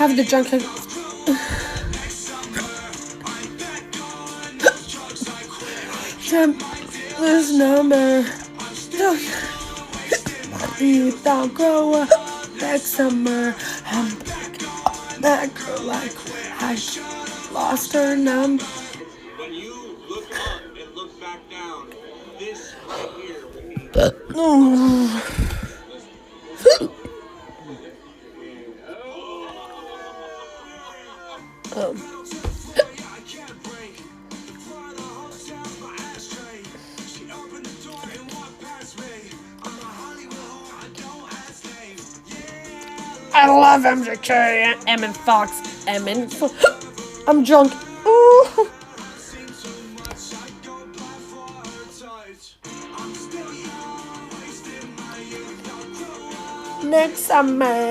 have the drunk. This number. You don't grow up next summer. I'm that girl like I lost her number. When you look up and look back down, this right here will be. I love MJK, Emin Fox, I'm drunk. Ooh. Next summer.